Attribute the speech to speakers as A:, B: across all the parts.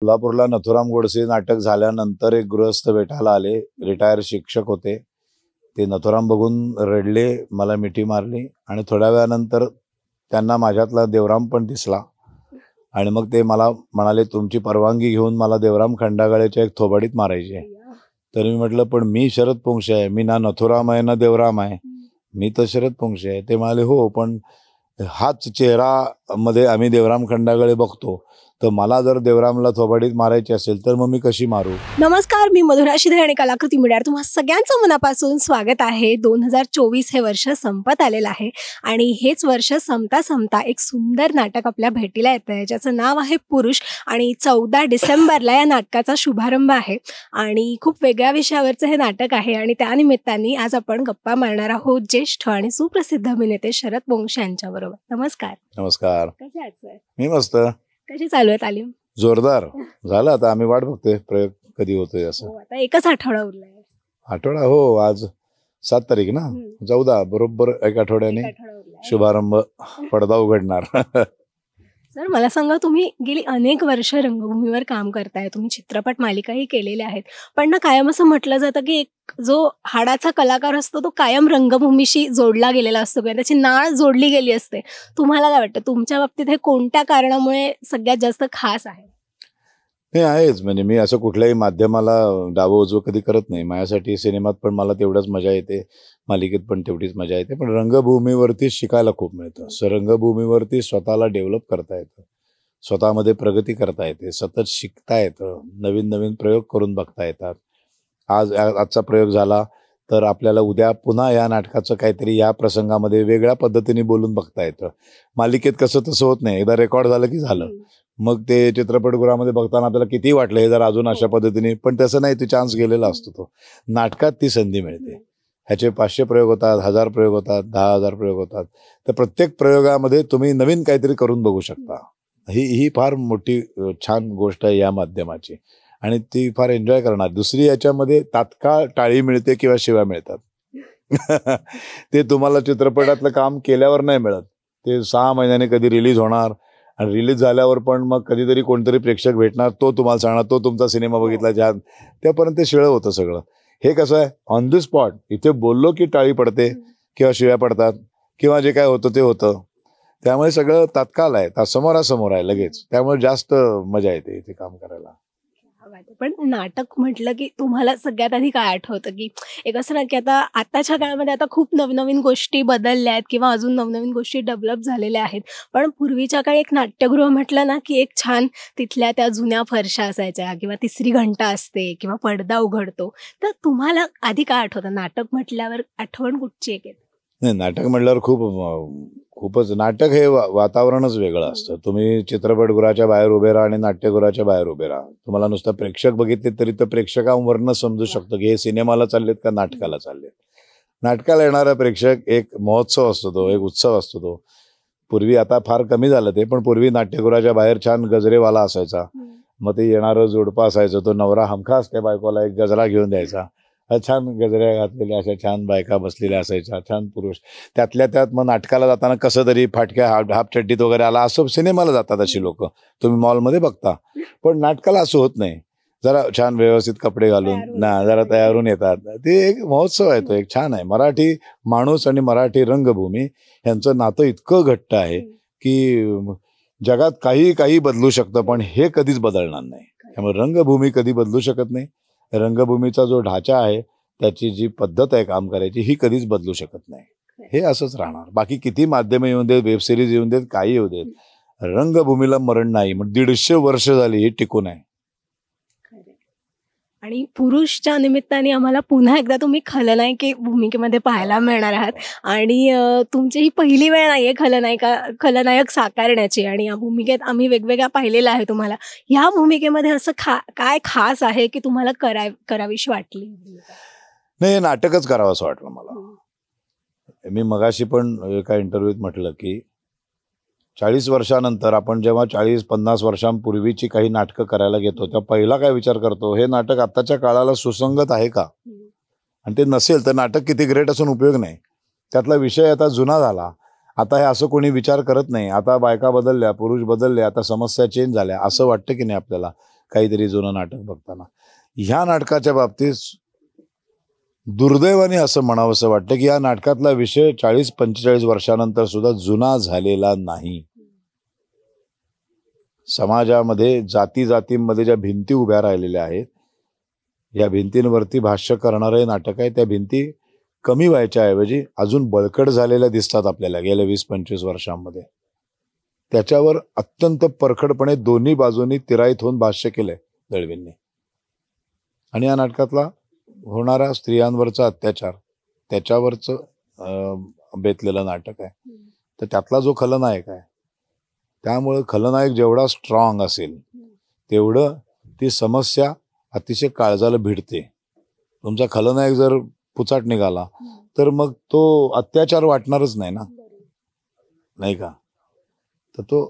A: कोल्हापूरला नथुराम गोडसे नाटक झाल्यानंतर एक गृहस्थ भेटायला आले. रिटायर शिक्षक होते. ते नथुराम बघून रडले, मला मिठी मारली आणि थोड्या वेळानंतर त्यांना माझ्यातला देवराम पण दिसला आणि मग ते मला म्हणाले, तुमची परवानगी घेऊन मला देवराम खंडागळेच्या एक थोबाडीत मारायची आहे. तर मी म्हटलं, पण मी शरद पोंक्षे आहे, मी ना नथुराम आहे ना देवराम आहे, मी तर शरद पोंक्षे आहे. ते म्हणाले, हो पण हाच चेहरा मध्ये आम्ही देवराम खंडागळे बघतो, तर मला जर देवरामला थोबाडीत मारायची असेल तर मग मी कशी मारू.
B: नमस्कार, मी मधुरा शिधे आणि कलाकृती मीडियावर तुम्हा सगळ्यांचं मनापासून स्वागत आहे. 2024 हे वर्ष संपत आलेलं आहे आणि हेच वर्ष संपता संपता एक सुंदर नाटक आपल्या भेटीला येतंय, ज्याचं नाव आहे पुरुष आणि 14 डिसेंबरला या नाटकाचा शुभारंभ आहे आणि खूप वेगळ्या विषयावरचं हे नाटक आहे आणि त्यानिमित्ताने आज आपण गप्पा मारणार आहोत ज्येष्ठ आणि सुप्रसिद्ध अभिनेते शरद पोंक्षे यांच्याबरोबर. नमस्कार.
A: नमस्कार.
B: कसे आहात सर?
A: मी मस्त.
B: कशी चालू आहे तालीम?
A: जोरदार. झालं, आता आम्ही वाट बघतोय प्रयोग कधी होतोय असं.
B: आता एकच आठवडा उरलाय.
A: आठवडा, हो, आज 7 तारीख ना, 14 बरोबर एक आठवड्याने शुभारंभ, पडदा उघडणार.
B: सर मला सांगा, तुम्ही गेली अनेक वर्ष रंगभूमीवर काम करताय, तुम्ही चित्रपट मालिकाही केलेल्या आहेत, पण ना कायम असं म्हटलं जातं की एक जो हाडाचा कलाकार असतो तो कायम रंगभूमीशी जोडला गेलेला असतो किंवा त्याची नाळ जोडली गेली असते. तुम्हाला काय वाटतं, तुमच्या बाबतीत हे कोणत्या कारणामुळे सगळ्यात जास्त खास आहे?
A: हे आहेच, म्हणजे मी असं कुठल्याही माध्यमाला डावं उजवं कधी करत नाही. माझ्यासाठी सिनेमात पण मला तेवढंच मजा येते, मालिकेत पण तेवढीच मजा येते, पण रंगभूमीवरती शिकायला खूप मिळतं. रंगभूमीवरती स्वतःला डेव्हलप करता येतं, स्वतःमध्ये प्रगती करता येते, सतत शिकता येतं, नवीन नवीन प्रयोग करून बघता येतात. आजचा प्रयोग झाला तर आपल्याला उद्या पुन्हा या नाटकाचं काहीतरी या प्रसंगामध्ये वेगळ्या पद्धतीने बोलून बघता येतं. मालिकेत कसं तसं होत नाही, एकदा रेकॉर्ड झालं की झालं. मग ते चित्रपटगृहामध्ये बघताना आपल्याला किती वाटलं हे जर अजून अशा पद्धतीने, पण तसं नाही, ते चान्स गेलेला असतो. तो नाटकात ती संधी मिळते. ह्याचे 500 प्रयोग होतात, 1000 प्रयोग होतात, 10,000 प्रयोग होतात. तर प्रत्येक प्रयोगामध्ये तुम्ही नवीन काहीतरी करून बघू शकता. ही फार मोठी छान गोष्ट आहे या माध्यमाची आणि ती फार एन्जॉय करणार. दुसरी याच्यामध्ये तात्काळ टाळी मिळते किंवा शिव्या मिळतात. ते तुम्हाला चित्रपटातलं काम केल्यावर नाही मिळत. ते 6 महिन्याने कधी रिलीज होणार आणि रिलीज झाल्यावर पण मग कधीतरी कोणतरी प्रेक्षक भेटणार, तो तुम्हाला सांगणार तो तुमचा सिनेमा बघितला, ज्या त्यापर्यंत शिळं होतं सगळं. हे कसं आहे, ऑन द स्पॉट, इथे बोललो की टाळी पडते किंवा शिव्या पडतात किंवा जे काय होतं ते होतं. त्यामुळे सगळं तात्काळ आहे, समोरासमोर आहे लगेच, त्यामुळे जास्त मजा येते इथे काम करायला.
B: पण नाटक म्हटलं की तुम्हाला सगळ्यात आधी काय आठवतं? की एक असं ना की आताच्या काळामध्ये आता खूप नवनवीन गोष्टी बदलल्या आहेत किंवा अजून नवनवीन गोष्टी डेव्हलप झालेल्या आहेत, पण पूर्वीच्या काळी एक नाट्यगृह म्हटलं ना की एक छान तिथल्या त्या जुन्या फरशा असायच्या किंवा तिसरी घंटा असते किंवा पडदा उघडतो. तर तुम्हाला आधी काय आठवतं? नाटक म्हटल्यावर आठवण कुठची एक येते?
A: नाही, नाटक म्हटल्यावर खूपच नाटक हे वातावरणच वेगळं असतं. तुम्ही चित्रपटगृहाच्या बाहेर उभे राहा आणि नाट्यगृहाच्या बाहेर उभे राहा, तुम्हाला नुसतं प्रेक्षक बघितले तरी तर प्रेक्षकांवरनं समजू शकतं की हे सिनेमाला चाललेत का नाटकाला चाललेत. नाटकाला येणारा प्रेक्षक एक महोत्सव असतो, तो एक उत्सव असतो. तो पूर्वी, आता फार कमी झालं ते, पण पूर्वी नाट्यगृहाच्या बाहेर छान गजरेवाला असायचा. मग ते येणारं जोडपं असायचं, तो नवरा हमखास त्या बायकोला एक गजरा घेऊन द्यायचा. छान गजऱ्या घातलेल्या अशा छान बायका बसलेल्या असायच्या, छान पुरुष. त्यातल्या त्यात मग नाटकाला जाताना कसं तरी फाटक्या हाफ चड्डीत वगैरे आला, असं सिनेमाला जातात अशी लोक, तुम्ही मॉलमध्ये बघता. पण नाटकाला असं होत नाही, जरा छान व्यवस्थित कपडे घालून ना जरा तयार होऊन येतात. ते एक महोत्सव आहे, तो एक छान आहे. मराठी माणूस आणि मराठी रंगभूमी यांचं नातं इतकं घट्ट आहे की जगात काही बदलू शकतं, पण हे कधीच बदलणार नाही. त्यामुळे रंगभूमी कधी बदलू शकत नाही. रंगभूमीचा जो ढाचा आहे, त्याची जी पद्धत आहे काम करायची, ही कधीच बदलू शकत नाही. हे असंच राहणार. बाकी किती माध्यमं येऊन देत, वेब सिरीज येऊन देत, काही येऊ देत, रंगभूमीला मरण नाही. मग 150 वर्ष झाली ही टिकून आहे.
B: आणि पुरुषच्या निमित्ताने आम्हाला पुन्हा एकदा तुम्ही खलनायकी भूमिकेमध्ये पाहायला मिळणार आहात आणि तुमची ही पहिली वेळ नाहीये खलनायक साकारण्याची आणि या भूमिकेत आम्ही वेगवेगळ्या पाहिलेलं आहे तुम्हाला. ह्या भूमिकेमध्ये असं काय खास आहे की तुम्हाला करावीशी वाटली?
A: नाही, हे नाटकच करावं असं वाटलं मला. मी मगाशी पण एका इंटरव्ह्यूत म्हटलं की 40 वर्षानंतर आपण जेव्हा 40-50 वर्षांपूर्वीची काही नाटकं करायला घेतो, तेव्हा पहिला काय विचार करतो, हे नाटक आताच्या काळाला सुसंगत आहे का? आणि ते नसेल तर नाटक किती ग्रेट असून उपयोग नाही. त्यातला विषय आता जुना झाला. आता हे असं कोणी विचार करत नाही. आता बायका बदलल्या, पुरुष बदलले, आता समस्या चेंज झाल्या, असं वाटतं की नाही आपल्याला? काहीतरी जुनं नाटक बघताना. ह्या नाटकाच्या बाबतीत दुर्दैवाने असं म्हणावंसं वाटतं की या नाटकातला विषय 40-45 वर्षानंतर सुद्धा जुना झालेला नाही. समाजामध्ये जातींमध्ये ज्या भिंती उभ्या राहिलेल्या आहेत, या भिंतींवरती भाष्य करणारं हे नाटक आहे. त्या भिंती कमी व्हायच्या ऐवजी अजून बळकट झालेल्या दिसतात आपल्याला गेल्या 20-25 वर्षांमध्ये. त्याच्यावर अत्यंत परखडपणे दोन्ही बाजूंनी तिराईत होऊन भाष्य केलंय दळवींनी. आणि या नाटकातला होणारा स्त्रियांवरचा अत्याचार त्याच्यावरचं बेतलेलं नाटक आहे. तर त्यातला जो खलनायक आहे, त्यामुळे खलनायक जेवढा स्ट्रॉंग असेल तेवढं ती समस्या अतिशय काळजाला भिडते. तुमचा खलनायक जर पुचाट निघाला तर मग तो अत्याचार वाटणारच नाही ना, नाही का? तर तो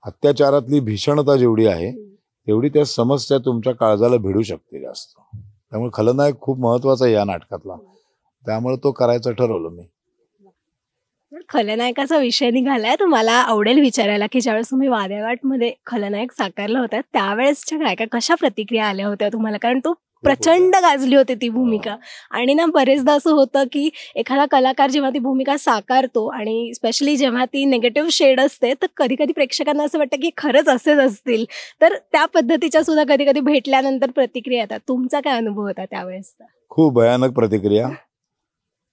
A: अत्याचारातली भीषणता जेवढी आहे तेवढी त्या समस्या तुमच्या काळजाला भिडू शकते जास्त. त्यामुळे खलनायक खूप महत्वाचा आहे या नाटकातला. त्यामुळे तो करायचं ठरवलं मी.
B: खलनायकाचा विषय निघालाय तर मला आवडेल विचारायला की ज्यावेळेस तुम्ही वाद्यावाटमध्ये खलनायक साकारला होता त्यावेळेसच्या काय कशा प्रतिक्रिया आल्या होत्या तुम्हाला? कारण तो प्रचंड गाजली होती ती भूमिका. आणि ना बरेचदा असं होतं की एखादा कलाकार जेव्हा ती भूमिका साकारतो आणि स्पेशली जेव्हा ती निगेटिव्ह शेड असते तर कधी कधी प्रेक्षकांना असं वाटतं की खरंच असेच असतील. तर त्या पद्धतीच्या सुद्धा कधी कधी भेटल्यानंतर प्रतिक्रिया येतात. तुमचा काय अनुभव होता त्यावेळेसचा?
A: खूप भयानक प्रतिक्रिया.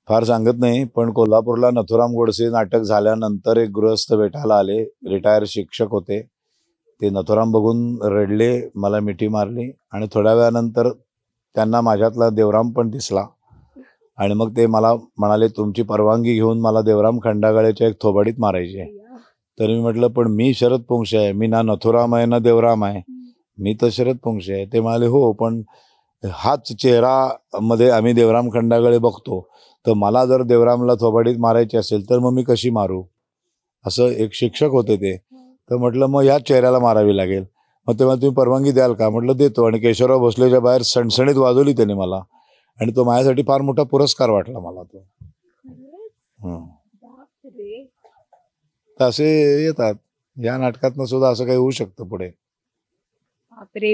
A: फार सांगत नाही, पण कोल्हापूरला नथुराम गोडसे नाटक झाल्यानंतर एक गृहस्थ भेटायला आले. रिटायर शिक्षक होते. ते नथुराम बघून रडले, मला मिठी मारली आणि थोड्या वेळानंतर त्यांना माझ्यातला देवराम पण दिसला. आणि मग ते मला म्हणाले, तुमची परवानगी घेऊन मला देवराम खंडागळेच्या एक थोबाडीत मारायची आहे. तर मी म्हटलं, पण मी शरद पोंक्षे आहे, मी ना नथुराम आहे ना देवराम आहे, मी तर शरद पोंक्षे आहे. ते म्हणाले, हो पण हाच चेहरा मध्ये आम्ही देवराम खंडागळे बघतो, तर मला जर देवरामला थोबाडीत मारायची असेल तर मग मी कशी मारू? असं एक शिक्षक होते ते. तर म्हटलं मग ह्याच चेहऱ्याला मारावी लागेल. मग तेव्हा तुम्ही परवानगी द्याल का? म्हटलं देतो. आणि केशवराव भोसलेच्या बाहेर सणसणीत वाजवली त्याने मला. आणि तो माझ्यासाठी फार मोठा पुरस्कार वाटला मला तो. तर असे येतात. या नाटकातनं सुद्धा असं काही होऊ शकतं पुढे.
B: बापरे!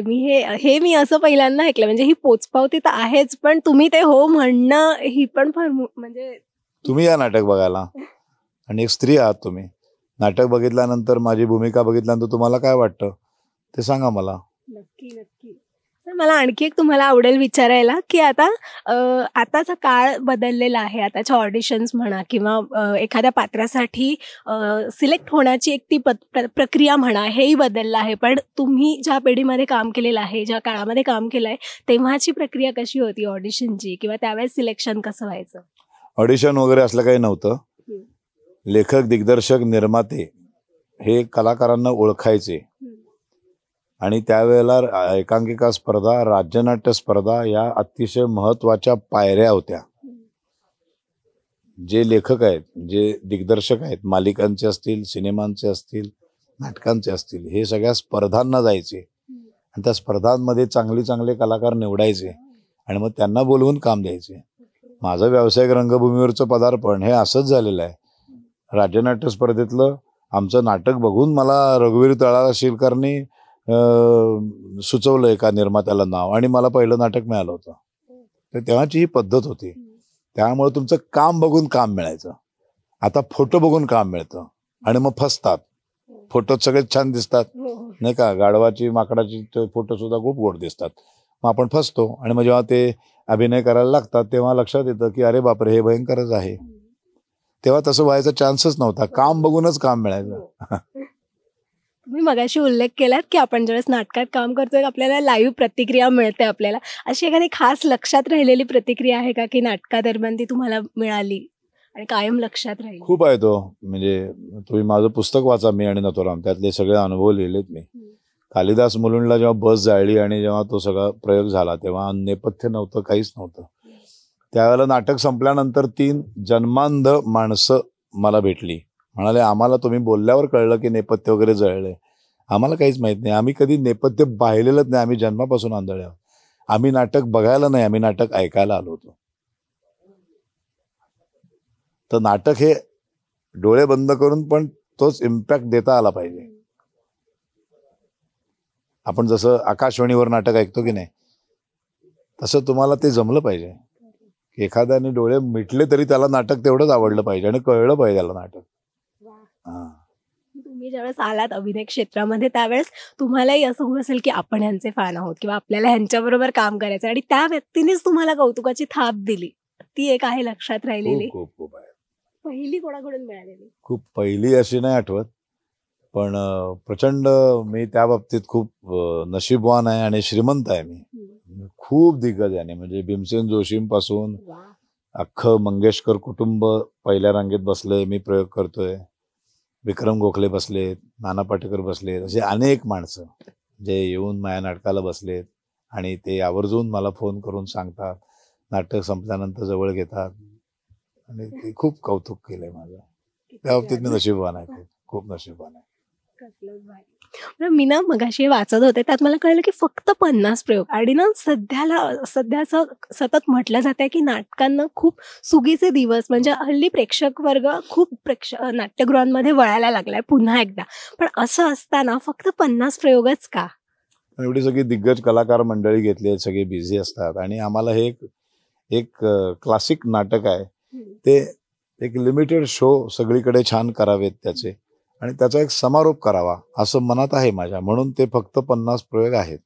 B: हे मी असं पहिल्यांदा ऐकलं. म्हणजे ही पोचपावती तर आहेच, पण तुम्ही ते हो म्हणणं ही पण फार म्हणजे
A: तुम्ही या नाटक बघायला आणि एक स्त्री आहात तुम्ही. नाटक बघितल्यानंतर माझी भूमिका बघितल्यानंतर तुम्हाला काय वाटतं ते सांगा मला.
B: नक्की, नक्की. तर मला आणखी एक तुम्हाला आवडेल विचारायला, की आताचा काळ बदललेला आहे. आताच्या ऑडिशन्स म्हणा किंवा एखाद्या पात्रासाठी सिलेक्ट होण्याची एक ती प्रक्रिया म्हणा, हेही बदललं आहे. पण तुम्ही ज्या पिढीमध्ये काम केलेलं आहे, ज्या काळामध्ये काम केलं आहे, तेव्हाची प्रक्रिया कशी होती ऑडिशनची किंवा त्यावेळेस सिलेक्शन कसं व्हायचं?
A: ऑडिशन वगैरे असलं काही नव्हतं. लेखक, दिग्दर्शक, निर्माते हे कलाकारांना ओळखायचे. आणि त्यावेळेला एकांकिका स्पर्धा, राज्यनाट्य स्पर्धा या अतिशय महत्वाच्या पायऱ्या होत्या. जे लेखक आहेत, जे दिग्दर्शक आहेत, मालिकांचे असतील, सिनेमांचे असतील, नाटकांचे असतील, हे सगळ्या स्पर्धांना जायचे आणि त्या स्पर्धांमध्ये चांगले कलाकार निवडायचे आणि मग त्यांना बोलवून काम द्यायचे. माझं व्यावसायिक रंगभूमीवरचं पदार्पण हे असंच झालेलं आहे. राज्यनाट्य स्पर्धेतलं आमचं नाटक बघून मला रघुवीर तळाशीलकरनी सुचवलं एका निर्मात्याला नाव आणि मला पहिलं नाटक मिळालं होतं. तर तेव्हाची ही पद्धत होती. त्यामुळे तुमचं काम बघून काम मिळायचं. आता फोटो बघून काम मिळतं आणि मग फसतात. फोटोत सगळे छान दिसतात नाही का, गाढवाची माकडाची फोटो सुद्धा खूप गोड दिसतात. मग आपण फसतो आणि मग जेव्हा ते अभिनय करायला लागतात तेव्हा लक्षात येतं की अरे बापरे, हे भयंकरच आहे. तेव्हा तसं व्हायचा चान्सच नव्हता. काम बघूनच काम मिळायचं.
B: तुम्ही मगाशी उल्लेख केलात की आपण ज्यावेळेस नाटकात काम करतोय आपल्याला लाईव्ह प्रतिक्रिया मिळते आपल्याला. अशी एखादी खास लक्षात राहिलेली प्रतिक्रिया आहे का की नाटकादरम्यान ती तुम्हाला मिळाली आणि कायम लक्षात राहील?
A: खूप आहे तो. म्हणजे तुम्ही माझं पुस्तक वाचा, मी आणि नथुराम, त्यातले सगळे अनुभव लिहिलेत मी. कालिदास मुलुंडला जेव्हा बस जाळली आणि जेव्हा तो सगळा प्रयोग झाला तेव्हा नेपथ्य नव्हतं, काहीच नव्हतं. त्यावेळेला नाटक संपल्यानंतर 3 जन्मांध माणसं मला भेटली. म्हणाले, आम्हाला तुम्ही बोलल्यावर कळलं की नेपथ्य वगैरे जळलंय. आम्हाला काहीच माहित नाही. आम्ही कधी नेपथ्य पाहिलेलंच नाही. आम्ही जन्मापासून आंधळे आहोत. आम्ही नाटक बघायला नाही, आम्ही नाटक ऐकायला आलो होतो. तर नाटक हे डोळे बंद करून पण तोच इम्पॅक्ट देता आला पाहिजे. आपण जसं आकाशवाणीवर नाटक ऐकतो की नाही, तसं तुम्हाला ते जमलं पाहिजे. एखाद्याने डोळे मिटले तरी त्याला नाटक तेवढंच आवडलं पाहिजे आणि कळलं पाहिजे त्याला नाटक. हां.
B: तुम्ही ज्यावेळेस आलात अभिनय क्षेत्रामध्ये त्यावेळेस तुम्हालाही असं होत असेल की आपण ह्यांचे फॅन आहोत किंवा आपल्याला ह्यांच्याबरोबर काम करायचं आणि त्या व्यक्तीनेच तुम्हाला कौतुकाची थाप दिली. ती एक आहे लक्षात राहिलेली.
A: खूप खूप खूप आहे.
B: पहिली कोणाकडून मिळालेली?
A: खूप पहिली अशी नाही आठवत, पण प्रचंड मी त्या बाबतीत खूप नशीबवान आहे आणि श्रीमंत आहे मी. खूप दिग्गज आहे, म्हणजे भीमसेन जोशींपासून
B: वा.
A: अख्खं मंगेशकर कुटुंब पहिल्या रांगेत बसलंय, मी प्रयोग करतोय. विक्रम गोखले बसलेत, नाना पाटेकर बसलेत, असे अनेक माणसं जे येऊन माझ्या नाटकाला बसलेत आणि ते आवर्जून मला फोन करून सांगतात, नाटक संपल्यानंतर जवळ घेतात आणि ते खूप कौतुक केलंय माझं. त्या बाबतीत मी नशीबवान आहे, खूप खूप नशीबवान आहे.
B: कसलंच भारी. बरं, मी ना मगाशी वाचत होते त्यात मला कळलं की फक्त 50 प्रयोग आणि ना सध्या असं सतत म्हटलं जात आहे की नाटकांना खूप सुगीचे दिवस, म्हणजे हल्ली प्रेक्षक वर्ग खूप नाट्यगृहांमध्ये वळायला लागलाय पुन्हा एकदा. पण असं असताना फक्त 50 प्रयोगच का?
A: एवढी सगळी दिग्गज कलाकार मंडळी घेतली आहेत, सगळे बिझी असतात आणि आम्हाला हे एक क्लासिक नाटक आहे, ते एक लिमिटेड शो सगळीकडे छान करावेत त्याचे आणि त्याचा एक समारोप करावा असं मनात आहे माझ्या, म्हणून ते फक्त 50 प्रयोग आहेत.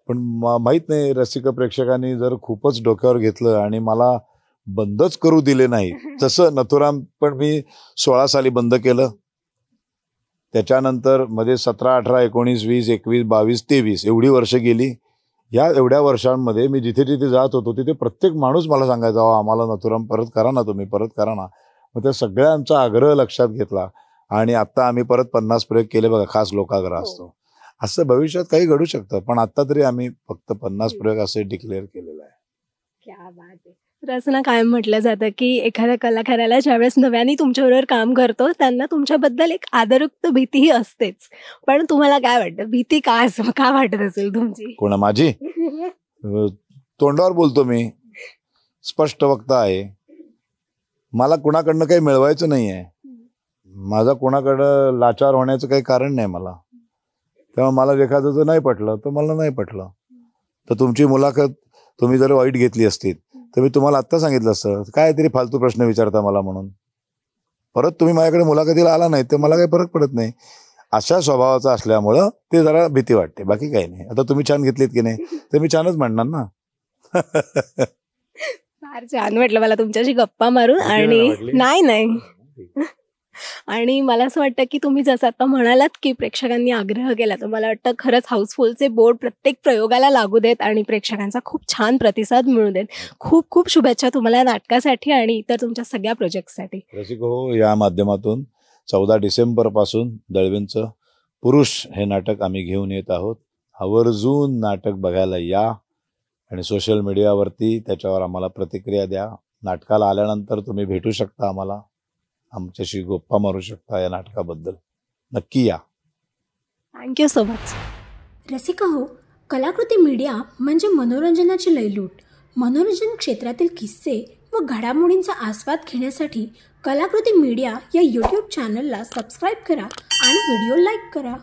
A: पण माहीत नाही, रसिक प्रेक्षकांनी जर खूपच डोक्यावर घेतलं आणि मला बंदच करू दिले नाही, जसं नथुराम पण मी 16 साली बंद केलं, त्याच्यानंतर मध्ये 17, 18, 19, 20, 21, 22, 23 एवढी वर्ष गेली. या एवढ्या वर्षांमध्ये मी जिथे जिथे जात होतो तिथे प्रत्येक माणूस मला सांगायचा, आम्हाला नथुराम परत करा ना, तुम्ही परत करा ना. मग त्या सगळ्यांचा आग्रह लक्षात घेतला आणि आता आम्ही परत 50 प्रयोग केले बघा, खास लोकाग्रह असतो. असं भविष्यात काही घडू शकतं, पण आता तरी आम्ही फक्त 50 प्रयोग असे डिक्लेअर केलेलं आहे.
B: क्या बात आहे. तर असं ना कायम म्हटलं जातं की एखाद्या कलाकाराला ज्यावेळेस नव्याने तुमच्याबरोबर काम करतो त्यांना तुमच्याबद्दल एक आदरयुक्त भीतीही असतेच. पण तुम्हाला काय वाटतं, भीती का वाटत असेल तुमची?
A: कोणा माझी? तोंडावर बोलतो मी, स्पष्ट वक्ता आहे. मला कुणाकडनं काही मिळवायचं नाही आहे. माझा कोणाकडं लाचार होण्याचं काही कारण नाही मला. तेव्हा मला एखादं जर नाही पटलं तर मला नाही पटलं. तर तुमची मुलाखत तुम्ही जर वाईट घेतली असती तर मी तुम्हाला आत्ता सांगितलं असतं, काय तरी फालतू प्रश्न विचारता मला म्हणून. परत तुम्ही माझ्याकडे मुलाखतीला आला नाही तर मला काही फरक पडत नाही. अशा स्वभावाचा असल्यामुळं ते जरा भीती वाटते, बाकी काही नाही. आता तुम्ही छान घेतलीत की नाही तर मी छानच म्हणणार ना.
B: फार छान वाटलं मला तुमच्याशी गप्पा मारून. आणि नाही आणि मला असं वाटतं की तुम्ही जसं आता म्हणालात की प्रेक्षकांनी आग्रह केला, तर मला वाटतं खरंच हाऊसफुलचे बोर्ड प्रत्येक प्रयोगाला लागू देत आणि प्रेक्षकांचा खूप छान प्रतिसाद मिळू देत. खूप खूप शुभेच्छा तुम्हाला नाटकासाठी आणि इतर तुमच्या सगळ्या प्रोजेक्टसाठी.
A: रसिक हो, या माध्यमातून 14 डिसेंबरपासून दळवींचं पुरुष हे नाटक आम्ही घेऊन येत आहोत. आवर्जून नाटक बघायला या आणि सोशल मीडियावरती त्याच्यावर आम्हाला प्रतिक्रिया द्या. नाटकाला आल्यानंतर तुम्ही भेटू शकता आम्हाला, आमच्याशी गप्पा मारू शकता या नाटकाबद्दल. नक्की या.
B: Thank you so much.
C: रसिका हो, कलाकृती मीडिया म्हणजे मनोरंजनाची लयलूट. मनोरंजन क्षेत्रातील किस्से व घडामोडींचा आस्वाद घेण्यासाठी कलाकृती मीडिया या यूट्यूब चॅनलला सबस्क्राईब करा आणि व्हिडिओ लाईक करा.